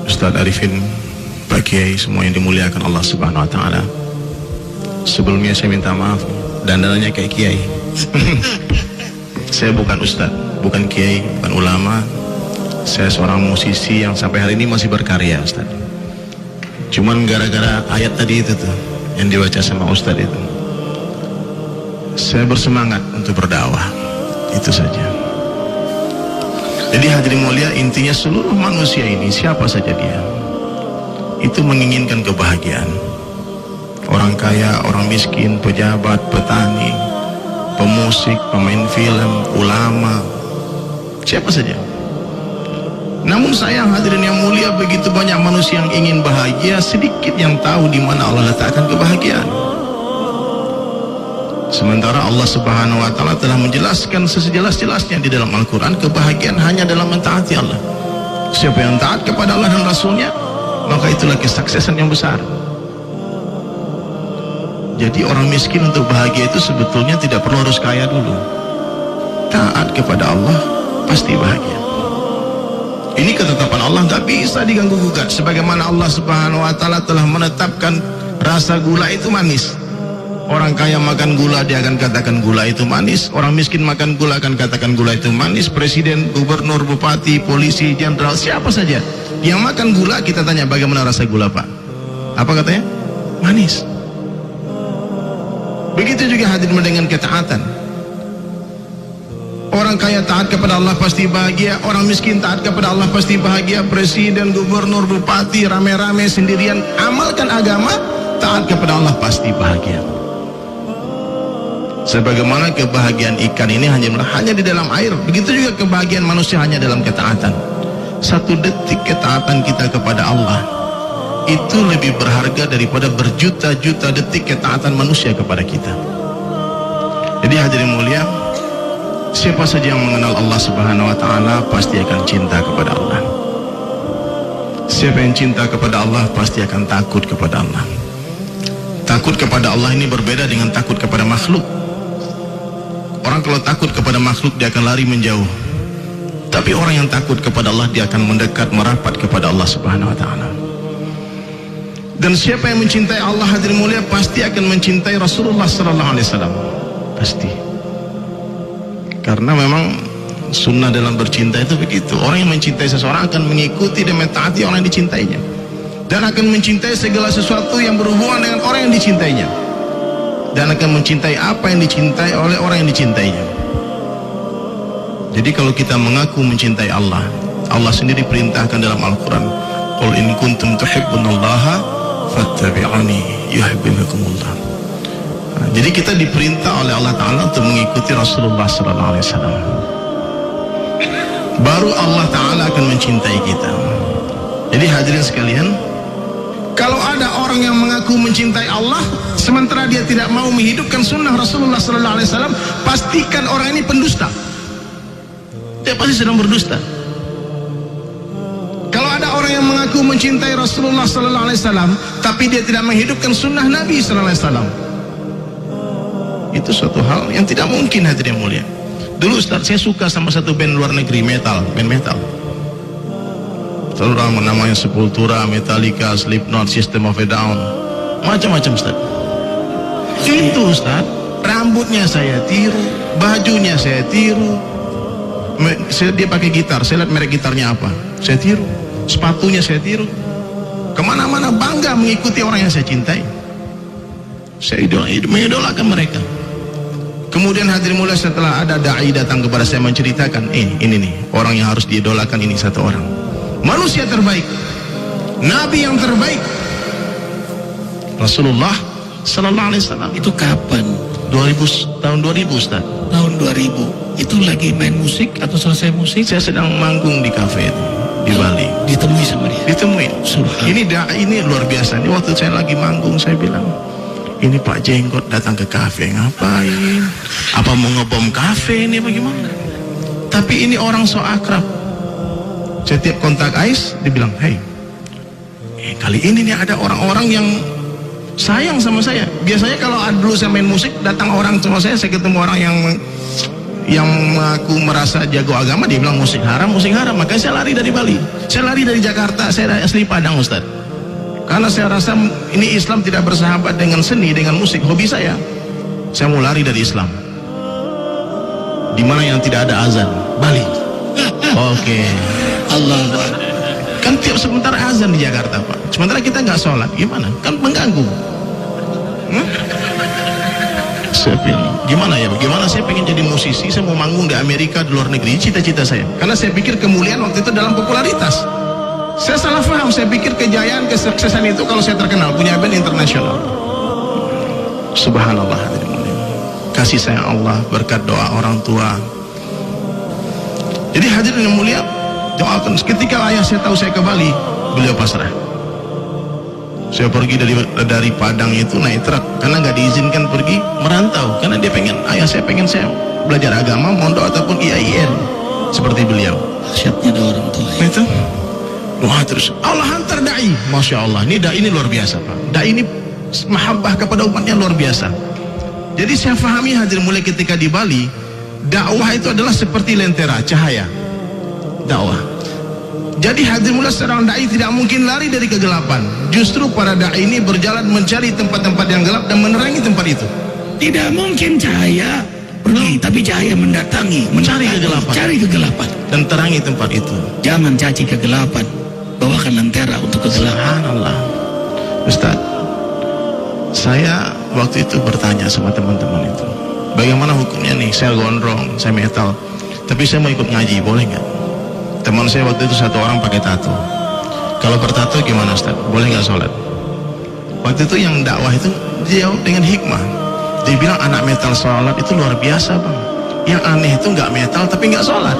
Ustadz Arifin, Pak Kiai, semua yang dimuliakan Allah Subhanahu wa Ta'ala. Sebelumnya saya minta maaf, dandanannya kayak Kiai. Saya bukan Ustadz, bukan Kiai, bukan ulama. Saya seorang musisi yang sampai hari ini masih berkarya, Ustadz. Cuman gara-gara ayat tadi itu tuh yang dibaca sama Ustadz itu, saya bersemangat untuk berdakwah. Itu saja. Jadi hadirin mulia, intinya seluruh manusia ini, siapa saja dia, itu menginginkan kebahagiaan. Orang kaya, orang miskin, pejabat, petani, pemusik, pemain film, ulama, siapa saja. Namun sayang hadirin yang mulia, begitu banyak manusia yang ingin bahagia, sedikit yang tahu di mana Allah letakkan kebahagiaan. Sementara Allah Subhanahu wa Ta'ala telah menjelaskan sejelas-jelasnya di dalam Al-Quran, kebahagiaan hanya dalam mentaati Allah. Siapa yang taat kepada Allah dan Rasulnya, maka itulah kesuksesan yang besar. Jadi orang miskin untuk bahagia itu sebetulnya tidak perlu harus kaya dulu. Taat kepada Allah pasti bahagia. Ini ketetapan Allah, gak bisa diganggu gugat. Sebagaimana Allah Subhanahu wa Ta'ala telah menetapkan rasa gula itu manis. Orang kaya makan gula, dia akan katakan gula itu manis. Orang miskin makan gula, akan katakan gula itu manis. Presiden, gubernur, bupati, polisi, jenderal, siapa saja yang makan gula, kita tanya bagaimana rasa gula, Pak? Apa katanya? Manis. Begitu juga hadirin dengan ketaatan. Orang kaya taat kepada Allah pasti bahagia. Orang miskin taat kepada Allah pasti bahagia. Presiden, gubernur, bupati, rame-rame, sendirian, amalkan agama, taat kepada Allah pasti bahagia. Sebagaimana kebahagiaan ikan ini hanya di dalam air, begitu juga kebahagiaan manusia hanya dalam ketaatan. Satu detik ketaatan kita kepada Allah itu lebih berharga daripada berjuta-juta detik ketaatan manusia kepada kita. Jadi hadirin mulia, siapa saja yang mengenal Allah Subhanahu wa Ta'ala pasti akan cinta kepada Allah. Siapa yang cinta kepada Allah pasti akan takut kepada Allah. Takut kepada Allah ini berbeda dengan takut kepada makhluk. Orang kalau takut kepada makhluk, dia akan lari menjauh. Tapi orang yang takut kepada Allah, dia akan mendekat, merapat kepada Allah Subhanahu wa Ta'ala. Dan siapa yang mencintai Allah hadirin mulia pasti akan mencintai Rasulullah sallallahu alaihi wasallam. Pasti. Karena memang sunnah dalam bercinta itu begitu. Orang yang mencintai seseorang akan mengikuti dan mentaati orang yang dicintainya, dan akan mencintai segala sesuatu yang berhubungan dengan orang yang dicintainya, dan akan mencintai apa yang dicintai oleh orang yang dicintainya. Jadi kalau kita mengaku mencintai Allah, Allah sendiri perintahkan dalam Al-Quran, qul in kuntum tuhibbunallaha fattabi'uni yuhibbukumullah. Jadi kita diperintah oleh Allah Ta'ala untuk mengikuti Rasulullah sallallahu alaihi wasallam. Baru Allah Ta'ala akan mencintai kita. Jadi hadirin sekalian, kalau ada orang yang mengaku mencintai Allah sementara dia tidak mau menghidupkan sunnah Rasulullah sallallahu alaihi wasallam, pastikan orang ini pendusta. Dia pasti sedang berdusta. Kalau ada orang yang mengaku mencintai Rasulullah sallallahu alaihi wasallam tapi dia tidak menghidupkan sunnah Nabi sallallahu alaihi wasallam, itu suatu hal yang tidak mungkin hadirin mulia. Dulu Ustaz, saya suka sama satu band luar negeri, band metal. Terus namanya Sepultura, Metallica, Slipknot, System of a Down, macam-macam Ustaz. Itu Ustaz, rambutnya saya tiru, bajunya saya tiru. Dia pakai gitar, saya lihat merek gitarnya apa, saya tiru. Sepatunya saya tiru. Kemana-mana bangga mengikuti orang yang saya cintai. Saya mengidolakan mereka. Kemudian hadirin mulia, setelah ada dai datang kepada saya menceritakan, ini nih orang yang harus diidolakan, ini satu orang, manusia terbaik, Nabi yang terbaik, Rasulullah sallallahu alaihi wasallam. Itu kapan? Tahun 2000 Ustaz. Tahun 2000. Itu lagi main musik atau selesai musik? Saya sedang manggung di kafe di Bali. Ditemui sama dia? Ditemuin. Ini luar biasa. Ini waktu saya lagi manggung, saya bilang, ini Pak Jenggot datang ke kafe, ngapain? Apa mau ngebom kafe ini bagaimana? Tapi ini orang so akrab. Setiap kontak Ais, dibilang, hey, kali ini nih ada orang-orang yang sayang sama saya. Biasanya kalau dulu saya main musik, datang orang sama saya ketemu orang yang yang aku merasa jago agama, dia bilang musik haram. Makanya saya lari dari Bali, saya lari dari Jakarta, saya asli Padang Ustaz. Karena saya rasa ini Islam tidak bersahabat dengan seni, dengan musik, hobi saya mau lari dari Islam. Di mana yang tidak ada azan? Bali. Oke. Allah. Kan tiap sebentar azan di Jakarta, Pak. Sementara kita nggak sholat, gimana? Kan mengganggu. Saya bilang, gimana ya? Bagaimana saya pengen jadi musisi, saya mau manggung di Amerika, di luar negeri, cita-cita saya. Karena saya pikir kemuliaan waktu itu dalam popularitas. Saya salah paham, saya pikir kejayaan, kesuksesan itu kalau saya terkenal, punya band internasional. Subhanallah, hadirin mulia. Kasih sayang Allah, berkat doa orang tua. Jadi hadirin yang mulia, doakan. Ketika ayah saya tahu saya ke Bali, beliau pasrah. Saya pergi dari Padang itu naik truk, karena nggak diizinkan pergi merantau, karena dia pengen, ayah saya pengen saya belajar agama, mondok ataupun IAIN seperti beliau. Siapnya ada orang tua. Itu doa terus. Allah hantar dai, masya Allah. Ini dai ini luar biasa, Pak. Dai ini mahabbah kepada umatnya luar biasa. Jadi saya fahami hadirin mulai ketika di Bali, dakwah itu adalah seperti lentera cahaya. Dakwah. Jadi hadirin mulai seorang dai tidak mungkin lari dari kegelapan. Justru para dai ini berjalan mencari tempat-tempat yang gelap dan menerangi tempat itu. Tidak mungkin cahaya pergi, tapi cahaya mendatangi, Mencari kegelapan. Cari kegelapan Dan terangi tempat itu. Jangan caci kegelapan, bawakan lentera untuk kegelapan. Subhanallah. Ustaz, saya waktu itu bertanya sama teman-teman itu, bagaimana hukumnya nih, saya gondrong, saya metal, tapi saya mau ikut ngaji, boleh nggak? Teman saya waktu itu satu orang pakai tato. Kalau bertato gimana Ustaz? Boleh nggak sholat? Waktu itu yang dakwah itu dia jawab dengan hikmah. Dia bilang anak metal sholat itu luar biasa bang. Yang aneh itu nggak metal tapi nggak sholat.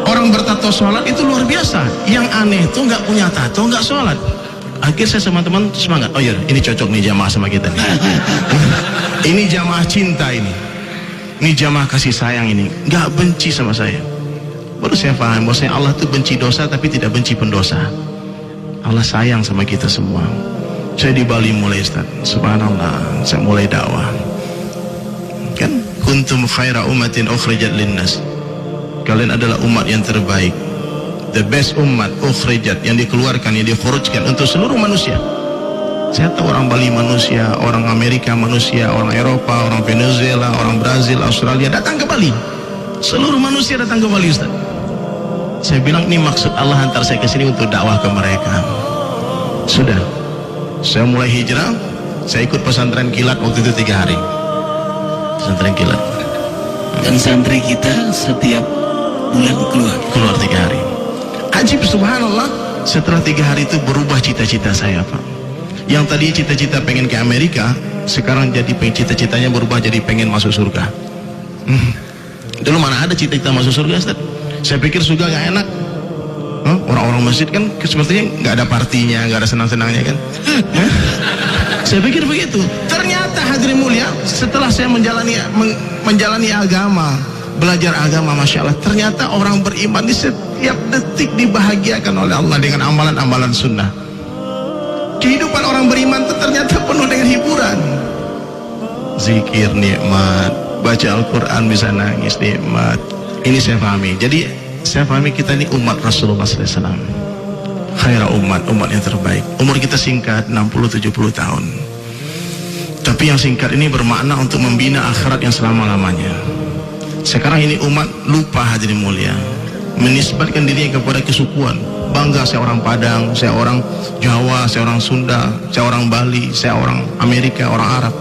Orang bertato sholat itu luar biasa. Yang aneh itu nggak punya tato nggak sholat. Akhirnya saya sama teman semangat. Oh iya, ini cocok nih jamaah sama kita nih. Ini jamaah cinta ini. Ini jamaah kasih sayang ini. Nggak benci sama saya. Baru saya paham bahwasanya Allah itu benci dosa tapi tidak benci pendosa. Allah sayang sama kita semua. Saya di Bali mulai Ustaz, subhanallah, saya mulai dakwah. Kan kuntum khaira ummatin ukhrijat linnas. Kalian adalah umat yang terbaik. The best umat ukhrijat, yang dikeluarkan, yang dikhurujkan untuk seluruh manusia. Saya tahu orang Bali manusia, orang Amerika manusia, orang Eropa, orang Venezuela, orang Brazil, Australia datang ke Bali. Seluruh manusia datang ke Bali Ustaz. Saya bilang ini maksud Allah hantar saya ke sini untuk dakwah ke mereka. Sudah. Saya mulai hijrah, saya ikut pesantren kilat waktu itu 3 hari. Pesantren kilat. Dan santri kita setiap bulan keluar 3 hari. Ajib subhanallah, setelah 3 hari itu berubah cita-cita saya Pak. Yang tadi cita-cita pengen ke Amerika, sekarang jadi cita-citanya berubah jadi pengen masuk surga. Dulu mana ada cita-cita masuk surga Ustaz? Saya pikir surga gak enak. Orang-orang masjid kan sepertinya nggak ada partinya, nggak ada senang-senangnya kan. Saya pikir begitu. Ternyata hadirin mulia, setelah saya menjalani agama, belajar agama, masya Allah, ternyata orang beriman di setiap detik dibahagiakan oleh Allah dengan amalan-amalan sunnah. Kehidupan orang beriman itu ternyata penuh dengan hiburan. Zikir nikmat, baca Al-Quran bisa nangis nikmat. Ini saya pahami. Jadi saya pahami kita ini umat Rasulullah SAW, khairah umat yang terbaik. Umur kita singkat, 60-70 tahun. Tapi yang singkat ini bermakna untuk membina akhirat yang selama-lamanya. Sekarang ini umat lupa hadirin mulia, menisbatkan dirinya kepada kesukuan. Bangga saya orang Padang, saya orang Jawa, saya orang Sunda, saya orang Bali, saya orang Amerika, orang Arab.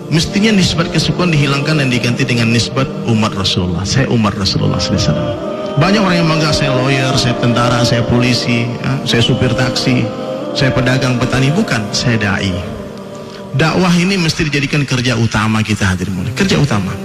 Mestinya nisbat kesukuan dihilangkan dan diganti dengan nisbat umat Rasulullah. Saya umat Rasulullah SAW. Banyak orang yang bangga, saya lawyer, saya tentara, saya polisi, saya supir taksi, saya pedagang, petani. Bukan, saya dai. Dakwah ini mesti dijadikan kerja utama kita hadirin mulia. Kerja utama.